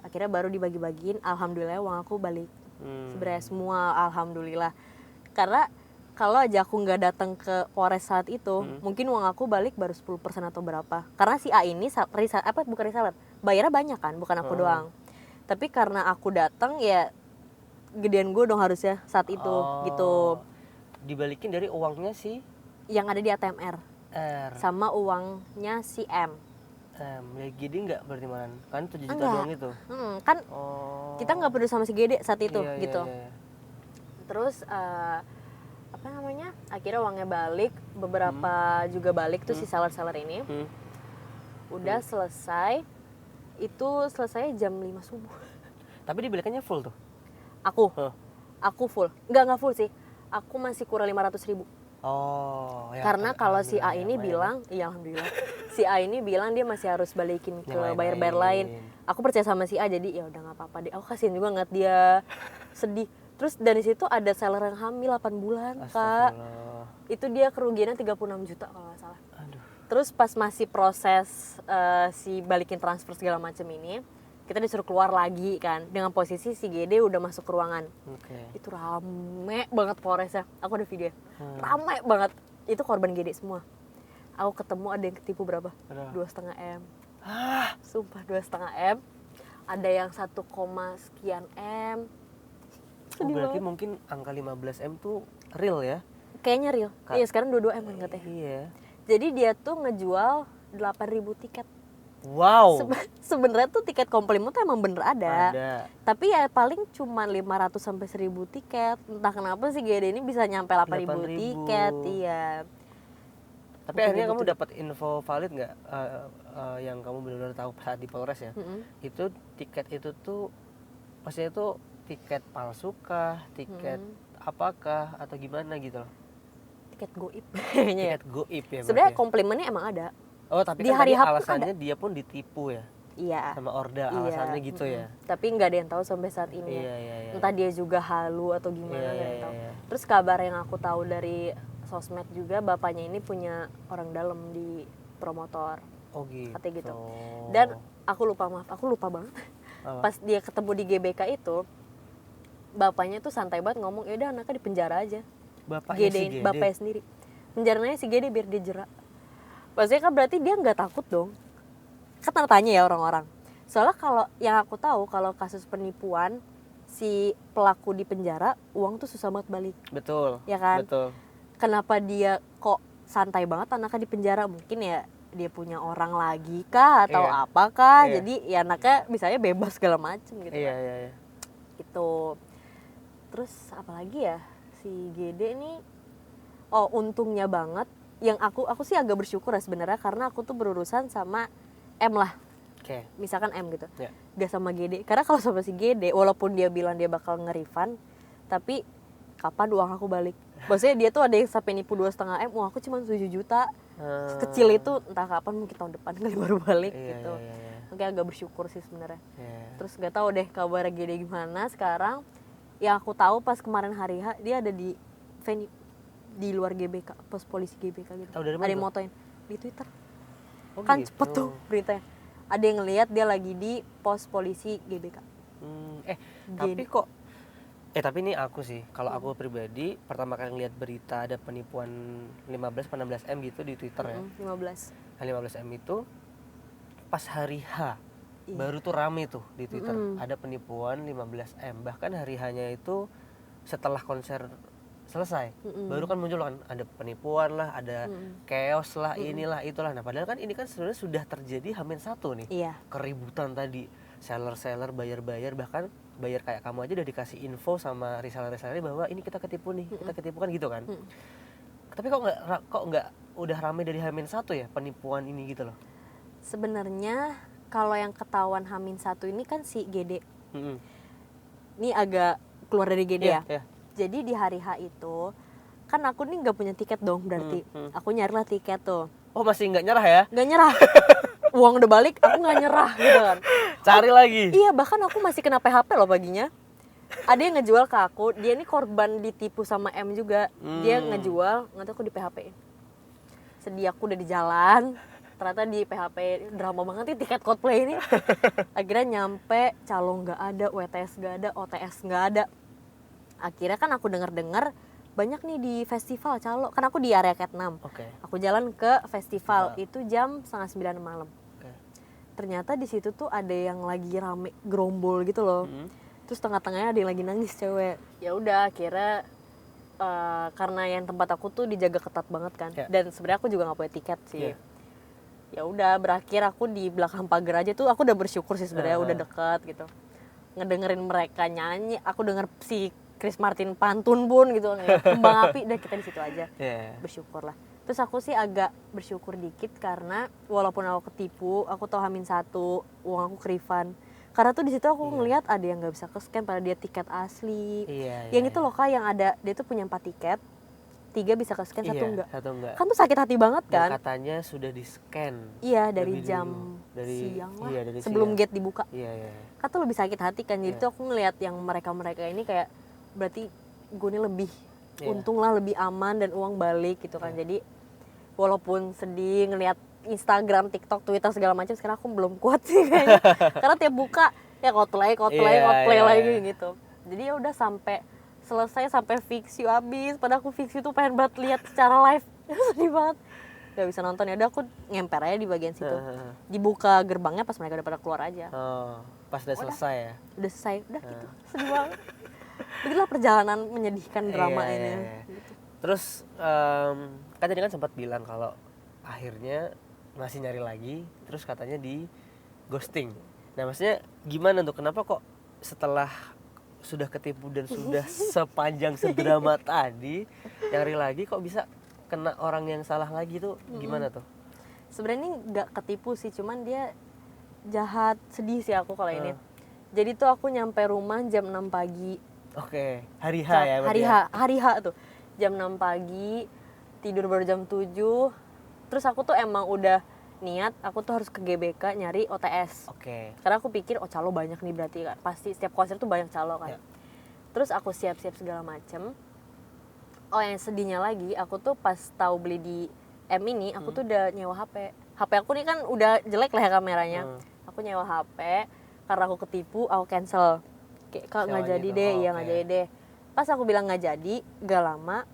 Akhirnya baru dibagi-bagiin, alhamdulillah uang aku balik. Sebenarnya semua alhamdulillah. Karena kalau aja aku nggak datang ke Polres saat itu, mungkin uang aku balik baru 10% atau berapa. Karena si A ini bukan reseller, bayarnya banyak kan, bukan aku doang. Tapi karena aku datang ya gedean gue dong harusnya saat itu gitu. Dibalikin dari uangnya sih yang ada di ATM R. Sama uangnya si M. Ya Gede nggak berarti mana? Kan 7 juta doang itu. Kan kita nggak peduli sama si Gede saat itu gitu. Iya. Terus apa namanya? Akhirnya uangnya balik, beberapa juga balik tuh si seller-seller ini. Udah selesai. Itu selesai jam 5 subuh. Tapi dibalikannya full tuh? Aku full. Enggak full sih. Aku masih kurang 500.000. Ya. Karena kalau si A ini bilang, iya alhamdulillah. Si A ini bilang dia masih harus balikin ke bayar-bayar lain. Aku percaya sama si A, jadi ya udah nggak apa-apa deh. Aku kasihan juga ngeliat dia sedih. Terus dari situ ada seller yang hamil 8 bulan, Kak. Itu dia kerugiannya 36 juta kalau nggak salah. Aduh. Terus pas masih proses si balikin transfer segala macam ini, kita disuruh keluar lagi kan, dengan posisi si GD udah masuk ke ruangan. Itu rame banget Polresnya. Aku ada video. Rame banget. Itu korban GD semua. Aku ketemu ada yang ketipu berapa? 2,5 M. Sumpah 2,5 M. Ada yang 1, sekian M. Berarti mungkin angka 15 M tuh real ya? Kayaknya real. Iya, sekarang 22 M kan katanya. Iya. Jadi dia tuh ngejual 8.000 tiket. Wow. Sebenarnya tuh tiket komplimen tuh emang bener ada. Tapi ya paling cuma 500 sampai 1.000 tiket. Entah kenapa sih GD ini bisa nyampe 8.000 tiket. Iya. Tapi akhirnya kamu dapat info valid nggak yang kamu benar-benar tahu saat di Polres ya? Itu tiket itu tuh maksudnya tuh tiket palsu kah, tiket apakah atau gimana gitu loh? Tiket goib kayaknya. Tiket goib ya. Sebenarnya komplimennya emang ada. Tapi di kan hari alasannya dia pun ditipu ya. Iya. Sama Orda alasannya gitu ya. Tapi nggak ada yang tahu sampai saat ini. Iya. Entah dia juga halu atau gimana nggak ada yang tahu. Terus kabar yang aku tahu dari sosmed juga bapaknya ini punya orang dalam di promotor. Gitu. Katanya gitu. Dan aku lupa banget. Pas dia ketemu di GBK itu, bapaknya tuh santai banget ngomong, ya udah anaknya di penjara aja. Bapaknya sendiri. Penjaranya si GD biar dia jerak. Maksudnya kan berarti dia nggak takut dong. Kan tanda tanya ya orang-orang. Soalnya kalau yang aku tahu kalau kasus penipuan si pelaku di penjara, uang tuh susah banget balik. Betul. Ya kan? Betul. Kenapa dia kok santai banget anaknya di penjara? Mungkin ya dia punya orang lagi kah atau apakah? Jadi ya anaknya misalnya bebas segala macem gitu. Iya. Itu. Terus apalagi ya si GD ini, untungnya banget yang aku sih agak bersyukur ya sebenarnya karena aku tuh berurusan sama M lah. Misalkan M gitu. Gak sama GD. Karena kalau sama si GD walaupun dia bilang dia bakal nge-refund, tapi kapan uang aku balik? Maksudnya dia tuh ada yang sampai nipu 2,5 M, uang aku cuma 7 juta. Kecil itu entah kapan, mungkin tahun depan kali baru balik gitu. Mungkin agak bersyukur sih sebenarnya. Terus gak tahu deh kabar GD gimana sekarang. Yang aku tahu pas kemarin hari H dia ada di venue di luar GBK, pos polisi GBK gitu. Tahu dari mana? Ada yang motoin di Twitter. Kan gitu. Cepet tuh beritanya. Ada yang ngelihat dia lagi di pos polisi GBK. Tapi kok tapi ini aku sih, kalau aku pribadi pertama kali ngeliat berita ada penipuan 15 atau 16 M gitu di Twitter ya. 15. Nah, 15 M itu pas hari H baru tuh rame tuh di Twitter. Ada penipuan 15 M. Bahkan hari H-nya itu setelah konser selesai. Baru kan muncul kan ada penipuan lah, ada chaos lah, inilah itulah. Nah, padahal kan ini kan sebenarnya sudah terjadi H-1 nih. Iya. Keributan tadi, seller-seller bayar-bayar, bahkan bayar kayak kamu aja udah dikasih info sama reseller-reseller bahwa ini kita ketipu nih, kita ketipu kan gitu kan. Tapi kok nggak udah ramai dari H-1 ya penipuan ini gitu loh. Sebenarnya kalau yang ketahuan H-1 ini kan si GD. Ini agak keluar dari GD ya. Jadi di hari H itu kan aku nih nggak punya tiket dong berarti. Aku nyarilah tiket tuh. Oh, masih nggak nyerah ya? Nggak nyerah. Uang udah balik, aku nggak nyerah gitu kan. Cari lagi. Iya, bahkan aku masih kena PHP loh paginya. Ada yang ngejual ke aku, dia ini korban ditipu sama M juga. Dia ngejual, nggak tahu aku di PHP. Sedih aku udah di jalan, ternyata di PHP. Drama banget nih tiket Coldplay ini. Akhirnya nyampe, calo nggak ada, WTS nggak ada, OTS nggak ada. Akhirnya kan aku dengar banyak nih di festival calo. Kan aku di area Cat 6. Aku jalan ke festival, itu jam 8:30 malam. Ternyata di situ tuh ada yang lagi rame gerombol gitu loh. Terus tengah-tengahnya ada yang lagi nangis cewek. Ya udah akhirnya karena yang tempat aku tuh dijaga ketat banget kan. Dan sebenarnya aku juga nggak punya tiket sih. Ya udah berakhir aku di belakang pagar aja tuh aku udah bersyukur sih sebenarnya udah deket gitu. Ngedengerin mereka nyanyi, aku denger si Chris Martin pantun pun gitu, kembang api, udah kita di situ aja. Bersyukur lah. Terus aku sih agak bersyukur dikit karena walaupun aku ketipu, aku tahu H-1, uang aku ke-refund. Karena tuh di situ aku ngelihat ada yang nggak bisa ke-scan padahal dia tiket asli. Yang itu loh Kak, yang ada dia tuh punya 4 tiket, 3 bisa ke-scan, 1 enggak. Kan tuh sakit hati banget kan? Dan katanya sudah di-scan. Iya, dari jam siang lah, sebelum gate dibuka. Kan tuh lebih sakit hati kan, jadi tuh aku ngelihat yang mereka-mereka ini kayak berarti gue ini lebih untung lah, lebih aman dan uang balik gitu kan. Jadi walaupun sedih ngelihat Instagram, TikTok, Twitter segala macam, sekarang aku belum kuat sih kayaknya. Karena tiap buka ya Coldplay lagi gitu. Jadi ya udah sampai selesai, sampai fix you habis. Padahal aku fix you tuh pengen banget lihat secara live. Sedih banget. Gak bisa nonton, ya udah aku ngemper aja di bagian situ. Dibuka gerbangnya pas mereka udah pada keluar aja. Pas udah selesai ya? Udah selesai, udah gitu. Sedih banget. Begitulah perjalanan menyedihkan drama ini. Gitu. Terus kan tadi kan sempat bilang kalau akhirnya masih nyari lagi, terus katanya di ghosting. Nah maksudnya gimana tuh, kenapa kok setelah sudah ketipu dan sudah sepanjang sedrama tadi nyari lagi kok bisa kena orang yang salah lagi tuh, gimana tuh? Sebenarnya ini nggak ketipu sih, cuman dia jahat, sedih sih aku kalau ini. Jadi tuh aku nyampe rumah jam 6 pagi. Hari H ya? Hari H tuh jam 6 pagi, tidur baru jam 7. Terus aku tuh emang udah niat aku tuh harus ke GBK nyari OTS. Karena aku pikir calo banyak nih berarti kan, pasti setiap konser tuh banyak calo kan. Terus aku siap-siap segala macem. Yang sedihnya lagi, aku tuh pas tahu beli di M ini, aku tuh udah nyewa HP. HP aku nih kan udah jelek lah ya kameranya. Aku nyewa HP, karena aku ketipu, aku cancel. Kayak Kak nggak jadi deh, nggak jadi deh. Pas aku bilang nggak jadi, gak lama.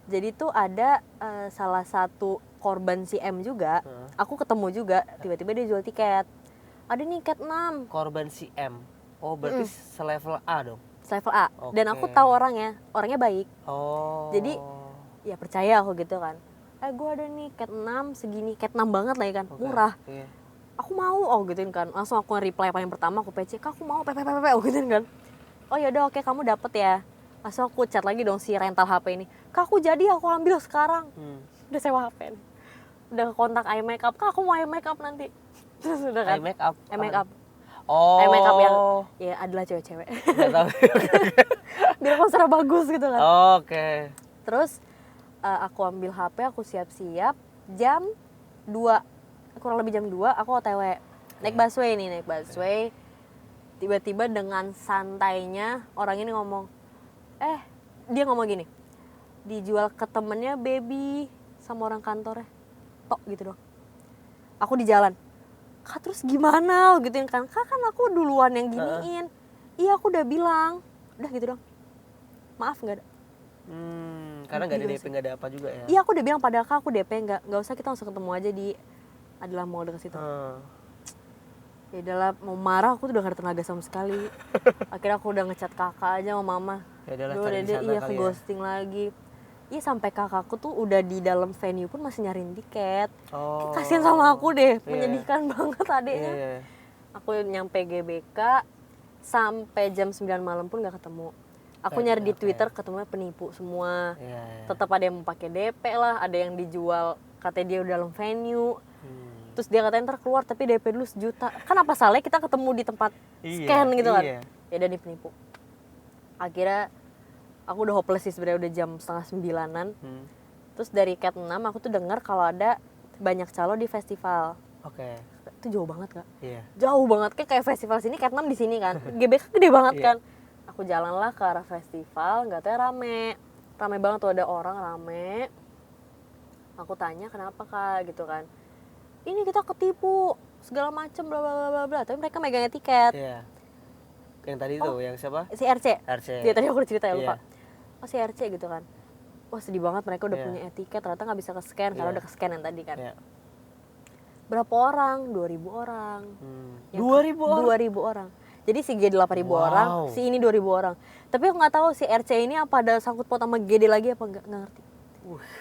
Jadi tuh ada salah satu korban si M juga, aku ketemu juga, tiba-tiba dia jual tiket. Ada nih Cat 6. Korban si M? Oh berarti selevel A dong? Selevel A, dan aku tahu orangnya baik. Jadi ya percaya aku gitu kan. Gue ada nih Cat 6 segini, Cat 6 banget lah ya kan, murah. Aku mau, gituin kan. Langsung aku reply paling pertama, aku PC, Kak aku mau, aku gituin kan. Oh yaudah oke, kamu dapet ya. Langsung aku chat lagi dong si rental HP ini. Kak aku jadi, aku ambil sekarang. Udah sewa HP nih. Udah kontak iMakeup, Kak aku mau iMakeup nanti. Terus udah kan iMakeup iMakeup yang ya adalah cewek-cewek. Biar konser bagus gitu kan. Terus aku ambil HP, aku siap-siap. Jam 2, kurang lebih jam 2 aku OTW. Naik busway. Tiba-tiba dengan santainya orang ini ngomong, dia ngomong gini, dijual ke temennya baby sama orang kantornya. Tok gitu dong. Aku di jalan, Kak terus gimana gituin kan, Kak kan aku duluan yang giniin. Iya, aku udah bilang. Udah gitu dong. Maaf, nggak ada. Karena nggak ada DP, nggak ada apa juga ya? Iya, aku udah bilang padahal aku DP nggak usah, kita langsung ketemu aja di adalah mall dekat situ. Ya udahlah, mau marah aku tuh udah gak ada tenaga sama sekali. Akhirnya aku udah ngechat kakak aja sama mama. Ya udahlah, cari di sana. Iya, ke ghosting lagi. Iya, sampai kakakku tuh udah di dalam venue pun masih nyariin tiket. Kasian sama aku deh, menyedihkan banget adeknya. Aku nyampe GBK sampai jam 9 malam pun gak ketemu. Aku nyari di Twitter, ketemunya penipu semua. Tetap ada yang mau pakai DP lah, ada yang dijual katanya dia udah dalam venue. Terus dia katanya ntar keluar tapi DP dulu 1 juta. Kan apa salahnya kita ketemu di tempat scan gitu kan. Ya udah, nih penipu. Akhirnya aku udah hopeless sih sebenarnya, udah jam 8:30-an. Terus dari Cat 6 aku tuh dengar kalau ada banyak calo di festival. Itu jauh banget Kak. Jauh banget, kayak festival sini Cat 6 di sini kan. GBK gede banget kan. Aku jalanlah ke arah festival, nggak tahu rame banget tuh, ada orang rame. Aku tanya kenapa Kak gitu kan. Ini kita ketipu segala macem bla bla bla bla, tapi mereka megangnya tiket. Yang tadi tuh, yang siapa? Si RC. Dia tadi aku udah cerita ya, lupa. Si RC gitu kan. Wah, sedih banget, mereka udah punya tiket, ternyata nggak bisa ke-scan karena udah ke-scan yang tadi kan. Berapa orang? 2.000 orang. 2.000 orang. Jadi si GD 8.000 orang, si ini 2.000 orang. Tapi aku nggak tahu si RC ini apa ada sangkut paut sama GD lagi apa nggak ngerti.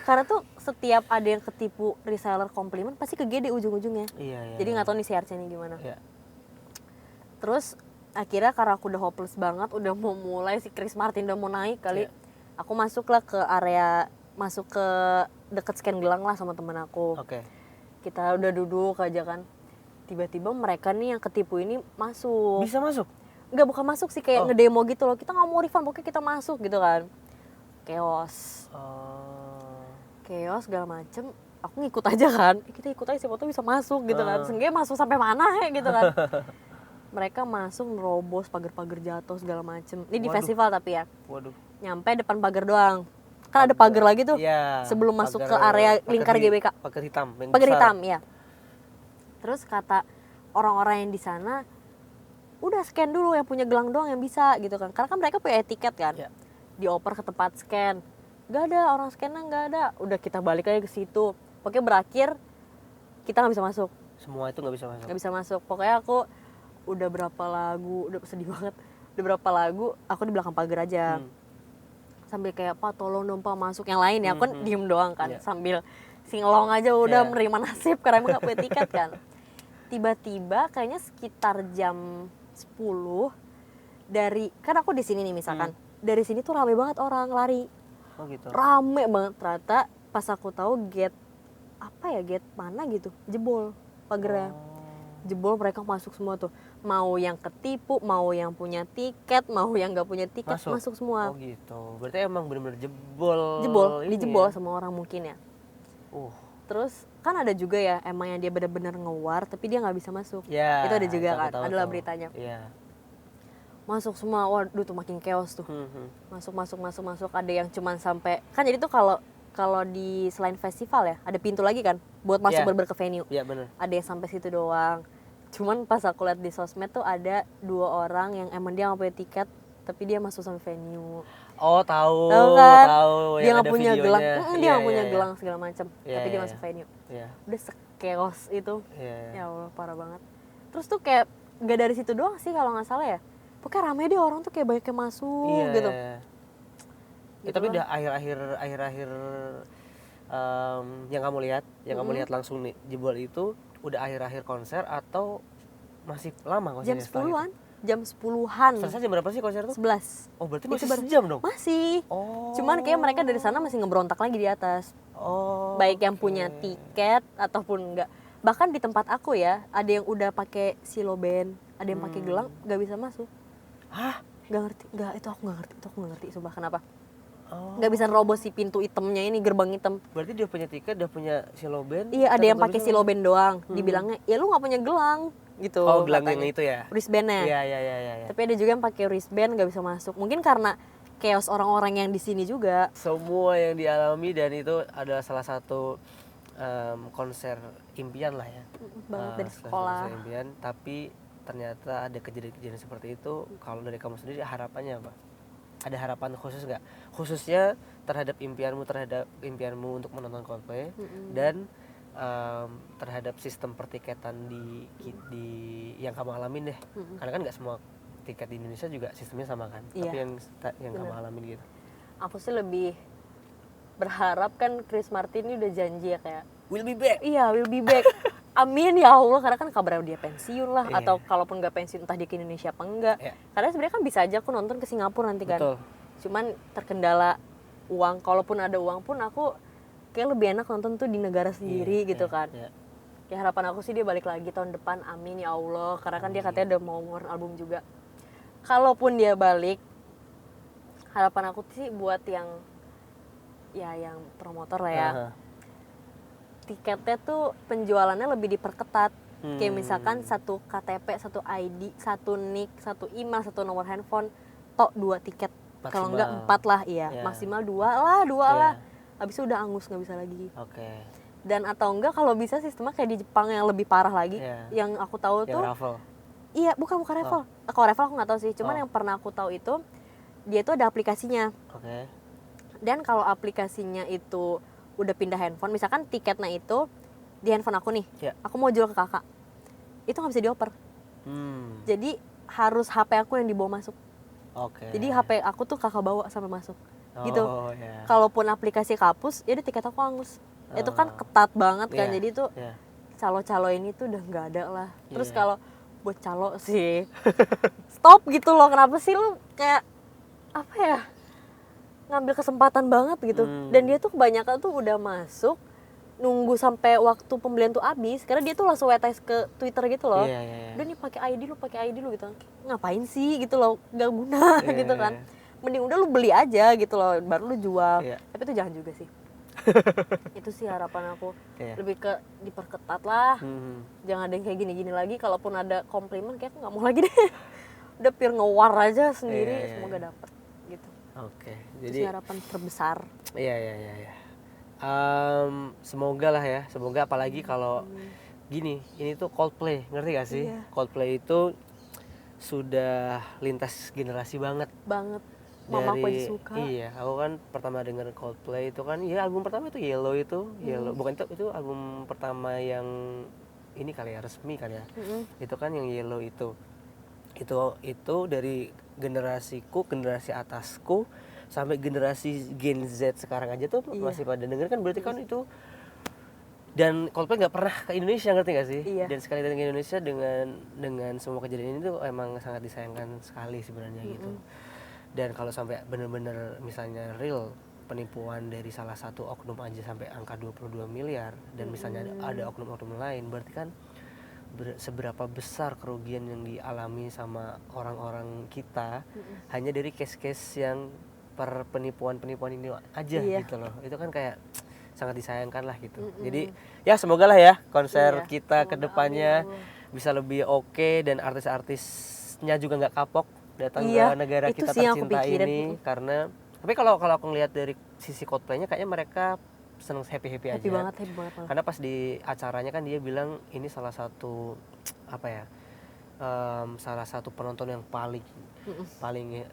Karena tuh setiap ada yang ketipu reseller komplimen pasti ke GD ujung-ujungnya. Jadi nggak tahu nih si RC ini gimana. Terus akhirnya karena aku udah hopeless banget, udah mau mulai si Chris Martin udah mau naik kali, aku masuklah ke area, masuk ke deket scan gelang lah sama temen aku. Kita udah duduk aja kan. Tiba-tiba mereka nih yang ketipu ini masuk. Bisa masuk? Enggak, bukan masuk sih, kayak ngedemo gitu loh. Kita nggak mau refund, pokoknya kita masuk gitu kan. Chaos. Chaos segala macem. Aku ngikut aja kan. Kita ikut aja, siapa tuh bisa masuk gitu kan. Seenggaknya masuk sampai mana ya gitu kan. Mereka masuk nerobos pagar-pagar jatuh segala macem. Ini di festival tapi ya. Nyampe depan pagar doang. Kan ada pagar lagi tuh. Sebelum masuk ke area lingkar GBK. Pagar hitam. Pagar hitam ya. Terus kata orang-orang yang di sana, udah scan dulu, yang punya gelang doang yang bisa gitu kan. Karena kan mereka punya etiket kan. Dioper ke tempat scan. Gak ada, orang scannya gak ada. Udah kita balik aja ke situ. Pokoknya berakhir kita gak bisa masuk. Semua itu gak bisa masuk? Gak bisa masuk. Pokoknya aku udah berapa lagu, udah sedih banget. Udah berapa lagu, aku di belakang pagar aja. Sambil kayak, Pak tolong dong Pak masuk. Yang lain ya, aku kan diem doang kan. Sambil singelong aja udah menerima nasib karena emang gak punya tiket kan. Tiba-tiba kayaknya sekitar jam 10 dari, kan aku di sini nih misalkan, dari sini tuh rame banget orang lari. Gitu. Rame banget, ternyata pas aku tahu gate mana gitu jebol pagernya. Jebol, mereka masuk semua tuh, mau yang ketipu, mau yang punya tiket, mau yang nggak punya tiket, masuk semua. Gitu, berarti emang benar-benar jebol dijebol ya? Sama orang mungkin ya. Terus kan ada juga ya emang yang dia benar-benar ngewar tapi dia nggak bisa masuk. Itu ada juga kan, adalah beritanya. Masuk semua, waduh tuh makin chaos tuh. Masuk, ada yang cuman sampai, kan jadi tuh kalau di selain festival ya ada pintu lagi kan buat masuk bener-bener ke venue. Bener. Ada yang sampai situ doang. Cuman pas aku lihat di sosmed tuh ada 2 orang yang emang dia nggak punya tiket tapi dia masuk sampai venue. Tahu kan? Dia nggak punya gelang, dia nggak punya gelang segala macam, tapi dia masuk venue. Udah sekeos itu. Ya Allah, parah banget. Terus tuh kayak gak dari situ doang sih kalau nggak salah ya. Pokoknya rame deh, orang tuh kayak banyak yang masuk gitu. Gitu tapi udah akhir-akhir yang kamu lihat langsung nih jebol itu udah akhir-akhir konser atau masih lama konsernya? Jam 10-an. Selesai jam berapa sih konser tuh? 11. Berarti masih sejam dong? Masih. Cuman kayak mereka dari sana masih ngeberontak lagi di atas. Baik yang punya tiket ataupun enggak. Bahkan di tempat aku ya, ada yang udah pakai siloben, ada yang pakai gelang, nggak bisa masuk. Nggak ngerti. Itu aku nggak ngerti. Sumpah kenapa? Nggak bisa nerobos si pintu hitamnya ini, gerbang hitam. Berarti dia punya tiket, dia punya siloben. Iya, ada yang pakai siloben doang. Dibilangnya, ya lu nggak punya gelang gitu. Gelang yang itu ya? Wristbandnya. Iya. Tapi ada juga yang pakai wristband nggak bisa masuk. Mungkin karena chaos orang-orang yang di sini juga. Semua yang dialami, dan itu adalah salah satu konser impian lah ya. Banget dari sekolah. Konser impian, tapi ternyata ada kejadian-kejadian seperti itu, kalau dari kamu sendiri harapannya apa? Ada harapan khusus nggak? Khususnya terhadap impianmu untuk menonton Coldplay dan terhadap sistem pertiketan di yang kamu alamin deh. Karena kan nggak semua tiket di Indonesia juga sistemnya sama kan. Tapi yang kamu alamin gitu. Aku sih lebih berharap, kan Chris Martin ini udah janji ya kayak Will be back. Iya, will be back. Amin ya Allah, karena kan kabarnya dia pensiun lah, atau kalaupun nggak pensiun entah dia ke Indonesia apa enggak. Karena sebenarnya kan bisa aja aku nonton ke Singapura nanti kan. Betul. Cuman terkendala uang. Kalaupun ada uang pun aku kayak lebih enak nonton tuh di negara sendiri gitu kan. Ya harapan aku sih dia balik lagi tahun depan, amin ya Allah. Karena kan dia katanya udah mau ngeluarin album juga. Kalaupun dia balik, harapan aku sih buat yang promotor lah ya. Tiketnya tuh penjualannya lebih diperketat. Kayak misalkan satu KTP, satu ID, satu NIK, satu email, satu nomor handphone, tok 2 tiket. Kalau enggak 4 lah, maksimal 2 lah. Habis itu udah angus, nggak bisa lagi. Dan atau enggak kalau bisa sistemnya kayak di Jepang yang lebih parah lagi. Yang aku tahu yang tuh raffle. Iya, bukan raffle. Kalau raffle aku nggak tahu sih. Cuman yang pernah aku tahu itu dia tuh ada aplikasinya. Dan kalau aplikasinya itu udah pindah handphone, misalkan tiketnya itu di handphone aku nih, aku mau jual ke kakak, itu nggak bisa dioper. Jadi harus HP aku yang dibawa masuk. Jadi HP aku tuh kakak bawa sampai masuk, gitu. Kalaupun aplikasi kapus, ya udah tiket aku angus. Itu kan ketat banget kan, jadi tuh calo-calo ini tuh udah nggak ada lah. Terus kalau buat calo sih, stop gitu loh. Kenapa sih lu kayak apa ya? Ngambil kesempatan banget gitu. Dan dia tuh kebanyakan tuh udah masuk nunggu sampai waktu pembelian tuh habis, karena dia tuh langsung WTS ke Twitter gitu loh. Udah nih pakai ID lu gitu. Ngapain sih gitu loh, gak guna gitu kan. Mending udah lu beli aja gitu loh, baru lu jual. Tapi itu jangan juga sih. Itu sih harapan aku. Lebih ke diperketat lah. Jangan ada yang kayak gini-gini lagi. Kalaupun ada komplimen kayak aku gak mau lagi deh. Udah pure ngewar aja sendiri, semoga dapet gitu. Jadi harapan terbesar. Iya. Semoga lah ya. Semoga apalagi kalau gini, ini tuh Coldplay, ngerti gak sih? Coldplay itu sudah lintas generasi banget. Mama aku aja suka. Iya, aku kan pertama denger Coldplay itu kan, ya album pertama itu Yellow itu. Yellow, bukan itu album pertama yang ini kali ya, resmi kali ya. Itu kan yang Yellow itu. Itu dari generasiku, generasi atasku sampai generasi Gen Z sekarang aja tuh masih pada denger kan, berarti kan itu. Dan Coldplay nggak pernah ke Indonesia, ngerti nggak sih? Dan sekali datang ke Indonesia dengan semua kejadian ini tuh emang sangat disayangkan sekali sebenarnya gitu. Dan kalau sampai bener-bener misalnya real penipuan dari salah satu oknum aja sampai angka 22 miliar dan misalnya ada oknum-oknum lain, berarti kan seberapa besar kerugian yang dialami sama orang-orang kita hanya dari case-case yang penipuan ini aja gitu loh. Itu kan kayak sangat disayangkan lah gitu. Jadi ya semoga lah ya konser kita ke depannya bisa lebih oke dan artis-artisnya juga nggak kapok datang ke negara kita tercinta ini. Karena tapi kalau aku ngelihat dari sisi Coldplay-nya kayaknya mereka seneng happy aja. Happy banget. Karena pas di acaranya kan dia bilang ini salah satu salah satu penonton yang paling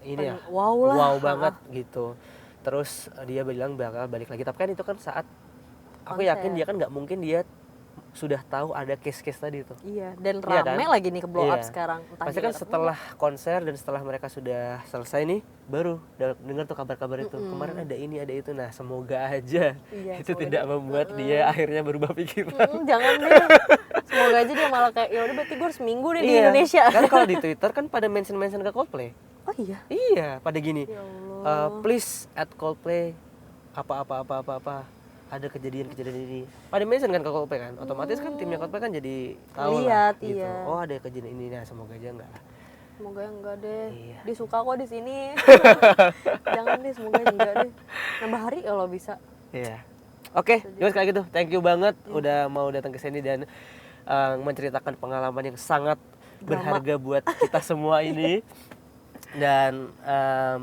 ini ya wow banget gitu. Terus dia bilang bakal balik lagi. Tapi kan itu kan saat aku yakin dia kan nggak mungkin dia sudah tahu ada case-case tadi tuh. Dan rame kan? Lagi nih ke blow up sekarang. Pasti kan setelah konser dan setelah mereka sudah selesai nih, baru dengar tuh kabar-kabar itu. Kemarin ada ini, ada itu. Nah, semoga aja itu tidak membuat dia akhirnya berubah pikiran. Jangan deh. Semoga aja dia malah kayak, ya udah berarti gue harus minggu deh di Indonesia. Kan kalau di Twitter kan pada mention ke Coldplay. Oh iya? Iya, pada gini. Ya Allah. Please add Coldplay apa. Ada kejadian ini. Pada mention kan ke Coldplay kan, otomatis kan timnya Coldplay kan jadi tahu lah gitu. Oh ada kejadian ini, nah semoga aja enggak. Semoga enggak deh. Dia suka kok di sini. Jangan deh, semoga enggak deh. Nambah hari kalau bisa. Oke, yuk sekali gitu. Thank you banget udah mau datang ke sini dan menceritakan pengalaman yang sangat berharga buat kita semua ini. Dan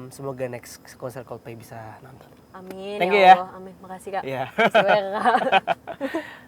semoga next konser Coldplay bisa nonton. Amin. Thank you ya ya. Allah. Amin. Makasih Kak. Iya. Makasih banyak Kak.